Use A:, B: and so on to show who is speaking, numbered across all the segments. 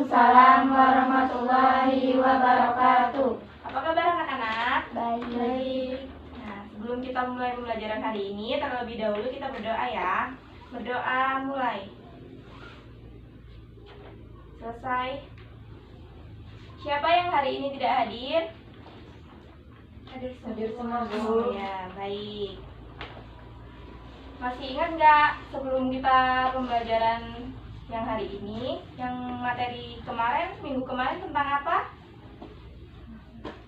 A: Waalaikumsalam warahmatullahi wabarakatuh.
B: Apa kabar anak-anak?
A: Baik.
B: Nah, sebelum kita mulai pembelajaran hari ini, terlebih dahulu kita berdoa ya. Berdoa mulai. Selesai. Siapa yang hari ini tidak hadir?
A: Hadir semua, Bu.
B: Oh ya, baik. Masih ingat nggak sebelum kita pembelajaran yang hari ini, yang materi kemarin, minggu kemarin tentang apa?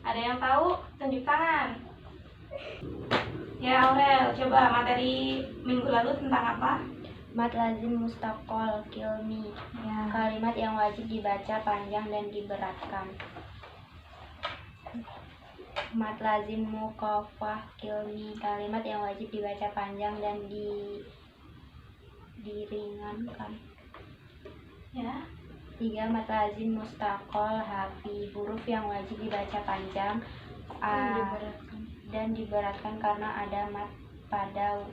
B: Ada yang tahu? Tunjuk tangan. Ya Aurel, coba materi minggu lalu tentang apa?
A: Mat lazim mustaqol kilmi.
B: Ya.
A: Kalimat yang wajib dibaca panjang dan diberatkan. Mat lazim mukafah kilmi. Kalimat yang wajib dibaca panjang dan diringankan.
B: Ya.
A: 3. Mat lazim mustaqol hafi. Huruf yang wajib dibaca panjang dan diberatkan karena ada mat pada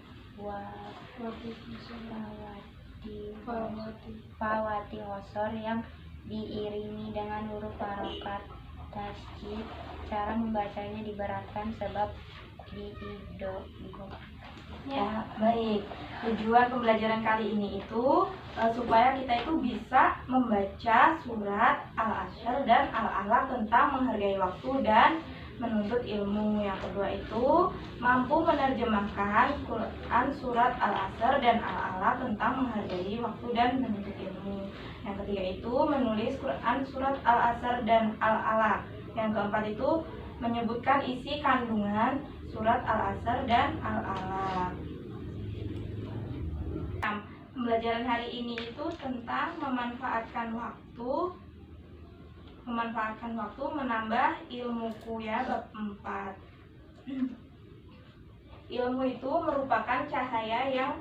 A: fawati hosor yang diiringi dengan huruf harokat tasjid. Cara membacanya diberatkan sebab diidgham.
B: Ya, baik. Tujuan pembelajaran kali ini itu supaya kita itu bisa membaca surat Al-Asr dan Al-Alaq tentang menghargai waktu dan menuntut ilmu. Yang kedua itu mampu menerjemahkan Quran surat Al-Asr dan Al-Alaq tentang menghargai waktu dan menuntut ilmu. Yang ketiga itu menulis Quran surat Al-Asr dan Al-Alaq. Yang keempat itu menyebutkan isi kandungan surat Al-Asr dan Al-Alaq. Pembelajaran hari ini itu tentang memanfaatkan waktu menambah ilmuku ya, bab 4. Ilmu itu merupakan cahaya yang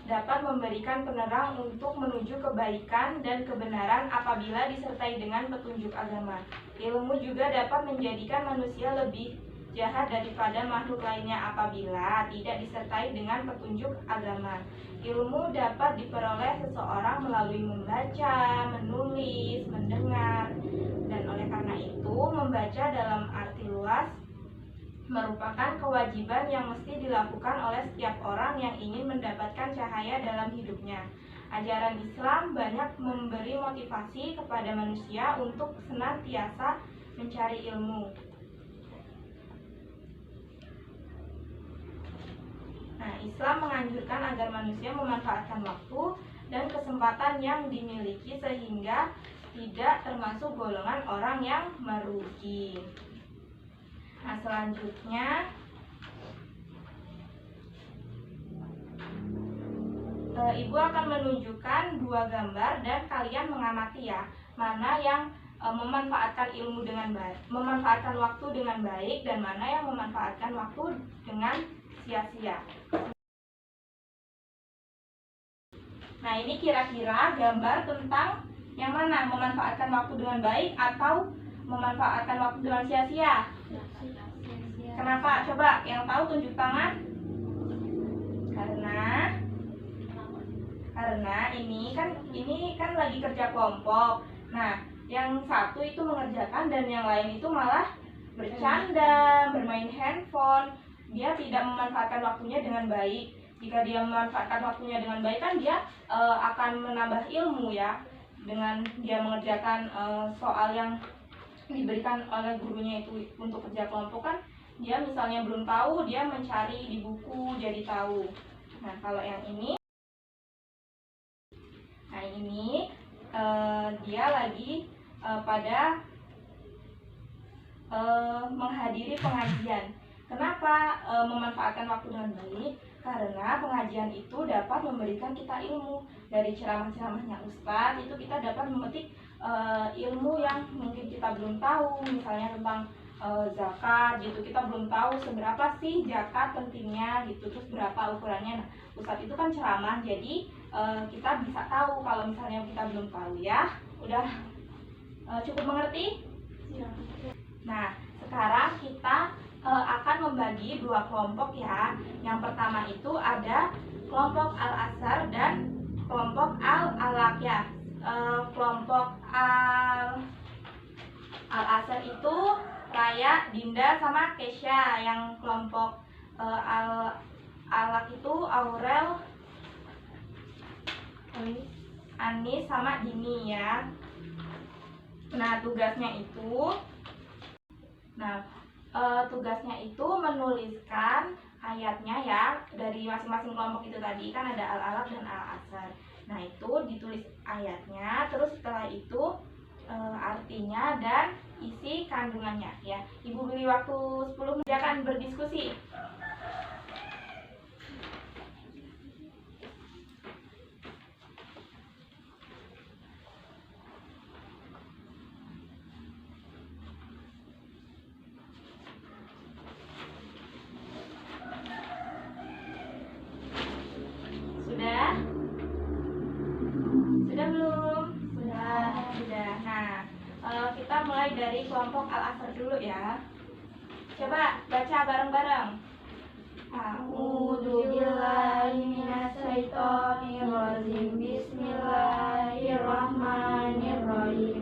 B: dapat memberikan penerang untuk menuju kebaikan dan kebenaran apabila disertai dengan petunjuk agama. Ilmu juga dapat menjadikan manusia lebih jahat daripada makhluk lainnya apabila tidak disertai dengan petunjuk agama. Ilmu dapat diperoleh seseorang melalui membaca, menulis, mendengar, dan oleh karena itu membaca dalam arti luas merupakan kewajiban yang mesti dilakukan oleh setiap orang yang ingin mendapatkan cahaya dalam hidupnya. Ajaran Islam banyak memberi motivasi kepada manusia untuk senantiasa mencari ilmu. Nah, Islam menganjurkan agar manusia memanfaatkan waktu dan kesempatan yang dimiliki sehingga tidak termasuk golongan orang yang merugi. Nah, selanjutnya Ibu akan menunjukkan 2 gambar dan kalian mengamati ya, mana yang memanfaatkan ilmu dengan baik, memanfaatkan waktu dengan baik, dan mana yang memanfaatkan waktu dengan sia-sia. Nah, ini kira-kira gambar tentang yang mana, memanfaatkan waktu dengan baik atau memanfaatkan waktu dengan sia-sia? Kenapa? Coba yang tahu tunjuk tangan. Karena ini kan lagi kerja kelompok. Nah, yang satu itu mengerjakan dan yang lain itu malah bercanda, bermain handphone. Dia tidak memanfaatkan waktunya dengan baik. Jika dia memanfaatkan waktunya dengan baik kan dia akan menambah ilmu ya. Dengan dia mengerjakan soal yang diberikan oleh gurunya itu untuk kerja kelompok kan, dia misalnya belum tahu, dia mencari di buku jadi tahu. Nah, kalau yang ini, dia lagi pada menghadiri pengajian. Kenapa memanfaatkan waktu dengan baik? Karena pengajian itu dapat memberikan kita ilmu. Dari ceramah-ceramahnya Ustadz itu kita dapat memetik ilmu yang mungkin kita belum tahu, misalnya tentang zakat gitu. Kita belum tahu seberapa sih zakat pentingnya gitu, terus berapa ukurannya. Nah, Ustadz itu kan ceramah, jadi kita bisa tahu kalau misalnya kita belum tahu ya. Udah cukup mengerti? Ya. Nah, sekarang kita akan membagi 2 kelompok ya. Yang pertama itu ada kelompok Al-Asr dan kelompok Al-Alaq ya. kelompok Al-Asr itu Raya, Dinda, sama Kesha. Yang kelompok Al-Alaq itu Aurel, Anis, sama Dini ya. Nah, tugasnya itu menuliskan ayatnya ya dari masing-masing kelompok itu tadi kan ada Al-Alaq dan Al-Asr. Nah, itu ditulis ayatnya, terus setelah itu artinya dan isi kandungannya ya. Ibu beri waktu 10 menit akan berdiskusi. Sudah? Sudah belum? Sudah. Nah, kita mulai dari kelompok Al-Asr dulu ya. Coba baca bareng-bareng. A'udzu billahi minasyaitonir rajim. Bismillahirrahmanirrahim.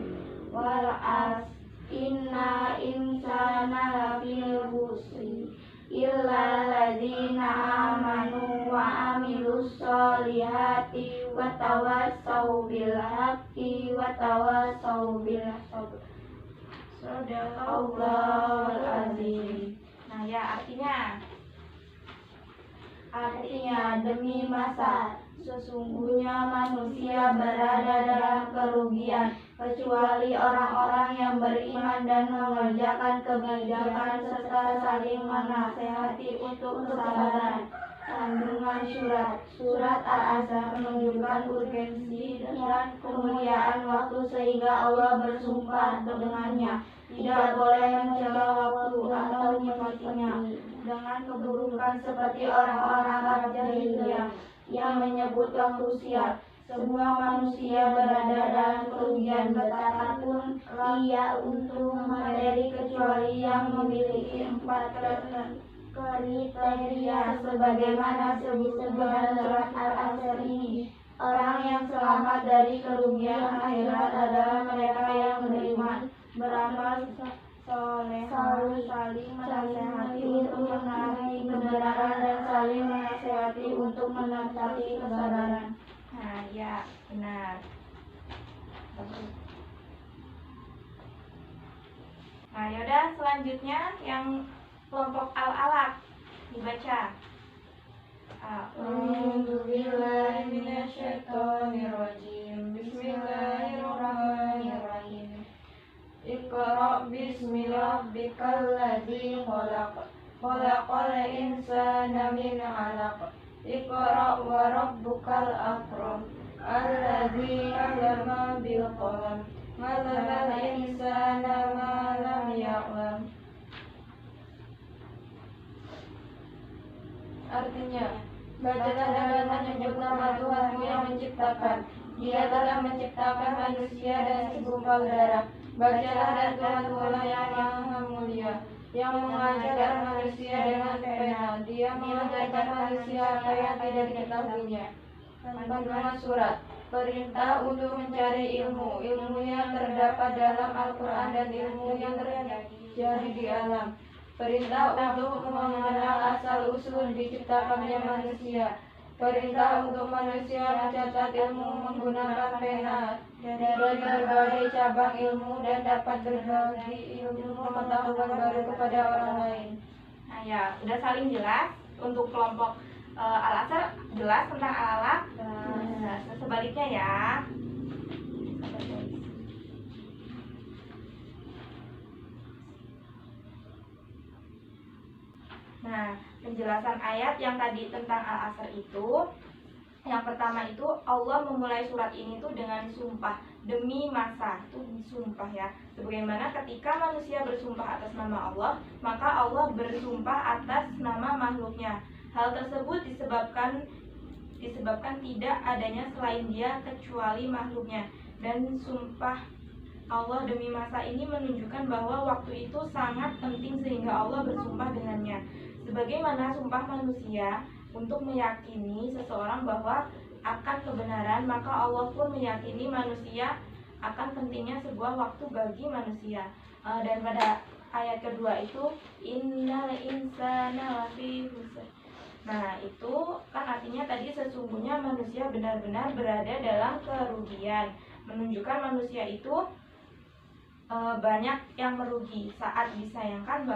B: Wal 'asr inna insana lafil khusr illal ladzina amanu wa amilus solihati wa tawassau bil haqqi wa tawassau bil sabr. Shadaqallahul azim. Nah ya, artinya demi masa sesungguhnya manusia berada dalam kerugian kecuali orang-orang yang beriman dan mengerjakan kebajikan serta saling menasehati untuk kesabaran. Kandungan surat Al-Asr menunjukkan urgensi dan kemuliaan waktu sehingga Allah bersumpah dengannya. Tidak boleh mencela waktu atau menyifatinya dengan keburukan seperti orang-orang Arab jahiliyah yang menyebut waktu siap. Semua manusia berada dalam kerugian betapapun ia untuk materi kecuali yang memiliki 4 kriteria sebagaimana disebut dalam surat Al-Asr ini. Orang yang selamat dari kerugian akhirat adalah mereka yang beriman, beramal soleh, saling menasehati untuk menaati kebenaran dan saling menasehati untuk menepati kesabaran. Nah, ya, benar. Nah, yaudah selanjutnya yang kelompok Al-Alaq dibaca. A'udzu billahi minasyaitonir rajim. Bismillahirrahmanirrahim. Iqra bismi rabbikal ladzi khalaq. Khalaqal insana min 'alaq. Iqra wa rabbukal akram. Alladzi 'allama bil qalam. 'Allamal insana ma lam ya'lam. Artinya, bacalah dan menyebut nama Tuhanmu yang menciptakan. Dia telah menciptakan manusia dari segumpal darah. Bacalah dan Tuhanmu yang maha mulia, yang mengajarkan manusia dengan pena. Dia mengajarkan manusia apa yang tidak diketahuinya. Kandungan surat. Perintah untuk mencari ilmu. Ilmu yang terdapat dalam Al-Quran dan ilmu yang terjadi di alam. Perintah untuk mengenal asal-usul diciptakannya manusia. Perintah untuk manusia mencatat ilmu menggunakan pena dari berbagai cabang ilmu dan dapat berbagi ilmu pengetahuan baru kepada orang lain. Nah ya, udah saling jelas. Untuk kelompok Al-Asr jelas tentang Al-Alaq. Sebaliknya ya. Nah, penjelasan ayat yang tadi tentang Al-Asr itu, yang pertama itu Allah memulai surat ini tuh dengan sumpah demi masa, itu disumpah ya. Sebagaimana ketika manusia bersumpah atas nama Allah, maka Allah bersumpah atas nama makhluknya. Hal tersebut disebabkan tidak adanya selain Dia kecuali makhluknya. Dan sumpah Allah demi masa ini menunjukkan bahwa waktu itu sangat penting sehingga Allah bersumpah dengannya. Sebagaimana sumpah manusia untuk meyakini seseorang bahwa akan kebenaran, maka Allah pun meyakini manusia akan pentingnya sebuah waktu bagi manusia. Dan pada ayat kedua itu innal insana lafi khusr. Nah, itu kan artinya tadi sesungguhnya manusia benar-benar berada dalam kerugian. Menunjukkan manusia itu banyak yang merugi. Sangat disayangkan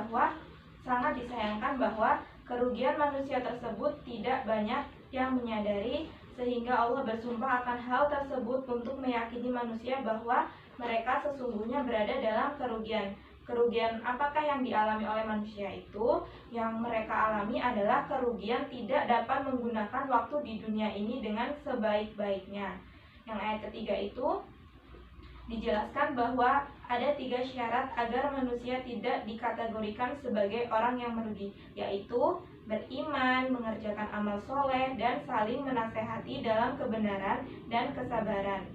B: bahwa kerugian manusia tersebut tidak banyak yang menyadari, sehingga Allah bersumpah akan hal tersebut untuk meyakini manusia bahwa mereka sesungguhnya berada dalam kerugian. Kerugian apakah yang dialami oleh manusia itu? Yang mereka alami adalah kerugian tidak dapat menggunakan waktu di dunia ini dengan sebaik-baiknya. Yang ayat ketiga itu dijelaskan bahwa ada 3 syarat agar manusia tidak dikategorikan sebagai orang yang merugi, yaitu beriman, mengerjakan amal soleh, dan saling menasehati dalam kebenaran dan kesabaran.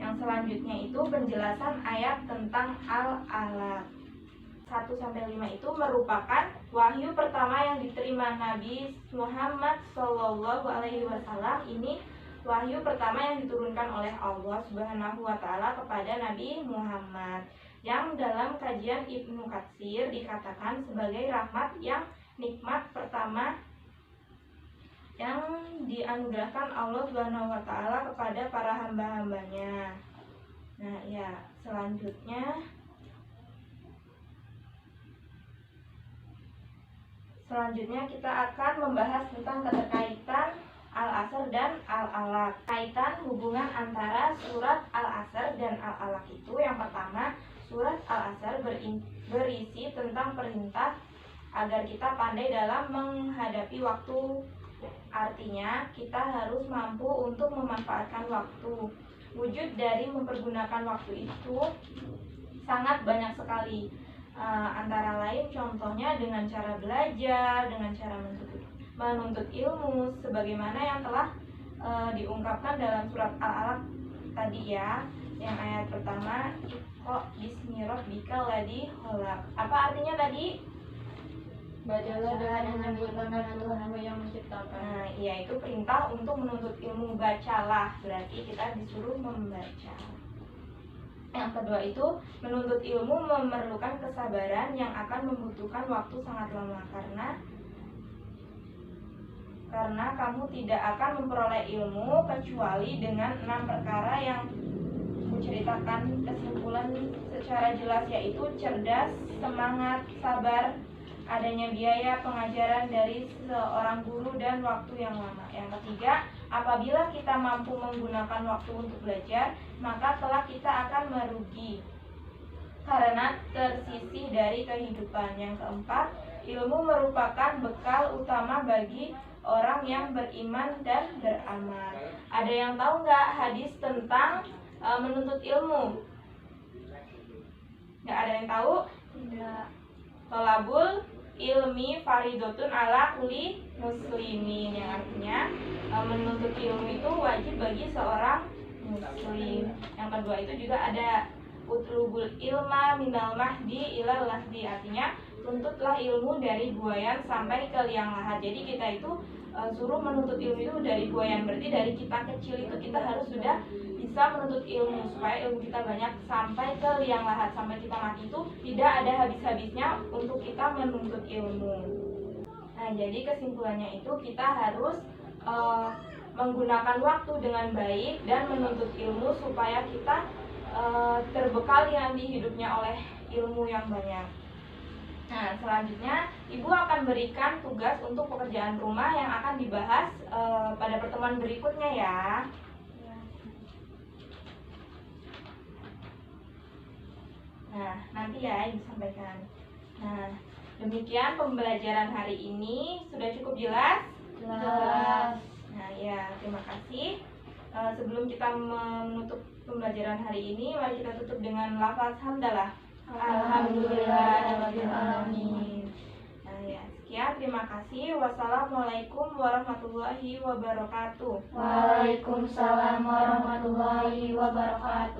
B: Yang selanjutnya itu penjelasan ayat tentang Al-Alaq 1-5 itu merupakan wahyu pertama yang diterima Nabi Muhammad SAW. Ini wahyu pertama yang diturunkan oleh Allah Subhanahu wa Ta'ala kepada Nabi Muhammad, yang dalam kajian Ibnu Katsir dikatakan sebagai rahmat yang nikmat pertama yang dianugerahkan Allah Subhanahu wa Ta'ala kepada para hamba-hambanya. Nah, ya, selanjutnya kita akan membahas tentang keterkaitan Al-Asr dan Al-Alaq. Kaitan hubungan antara surat Al-Asr dan Al-Alaq itu, yang pertama, surat Al-Asr berisi tentang perintah agar kita pandai dalam menghadapi waktu. Artinya, kita harus mampu untuk memanfaatkan waktu. Wujud dari mempergunakan waktu itu sangat banyak sekali. Antara lain contohnya dengan cara belajar, dengan cara menuntut ilmu, sebagaimana yang telah diungkapkan dalam surat Al-Alaq tadi ya, yang ayat pertama Iqra bismi rabbikal ladzi khalaq. Apa artinya tadi?
C: Bacalah dengan menyebut nama Tuhanmu yang menciptakan.
B: Nah, iya, itu perintah untuk menuntut ilmu. Bacalah, berarti kita disuruh membaca. Yang kedua itu menuntut ilmu memerlukan kesabaran yang akan membutuhkan waktu sangat lama, karena kamu tidak akan memperoleh ilmu kecuali dengan 6 perkara yang menceritakan kesimpulan secara jelas, yaitu cerdas, semangat, sabar, adanya biaya pengajaran dari seorang guru, dan waktu yang lama. Yang ketiga, apabila kita mampu menggunakan waktu untuk belajar, maka kelak kita akan merugi karena tersisih dari kehidupan. Yang keempat, ilmu merupakan bekal utama bagi orang yang beriman dan beramal. Ada yang tahu nggak hadis tentang menuntut ilmu? Nggak ada yang tahu?
A: Tidak.
B: Tolabul ilmi faridotun ala kulli muslimin, yang artinya menuntut ilmu itu wajib bagi seorang muslim. Yang kedua itu juga ada utlubul ilma minal mahdi ilal lahdi, artinya tuntutlah ilmu dari buayan sampai ke liang lahat. Jadi kita itu suruh menuntut ilmu itu dari buayan, berarti dari kita kecil itu kita harus sudah bisa menuntut ilmu supaya ilmu kita banyak sampai ke liang lahat, sampai kita mati itu tidak ada habis-habisnya untuk kita menuntut ilmu. Nah, jadi kesimpulannya itu kita harus menggunakan waktu dengan baik dan menuntut ilmu supaya kita terbekali nanti hidupnya oleh ilmu yang banyak. Nah, selanjutnya Ibu akan berikan tugas untuk pekerjaan rumah yang akan dibahas pada pertemuan berikutnya ya. Nah, nanti ya Ibu sampaikan. Nah, demikian pembelajaran hari ini. Sudah cukup jelas?
A: Jelas.
B: Nah, ya, terima kasih. Sebelum kita menutup pembelajaran hari ini, mari kita tutup dengan lafaz hamdalah. Alhamdulillahirabbil alamin. Nah, ya, sekian, terima kasih. Wassalamualaikum warahmatullahi wabarakatuh.
A: Waalaikumsalam warahmatullahi wabarakatuh.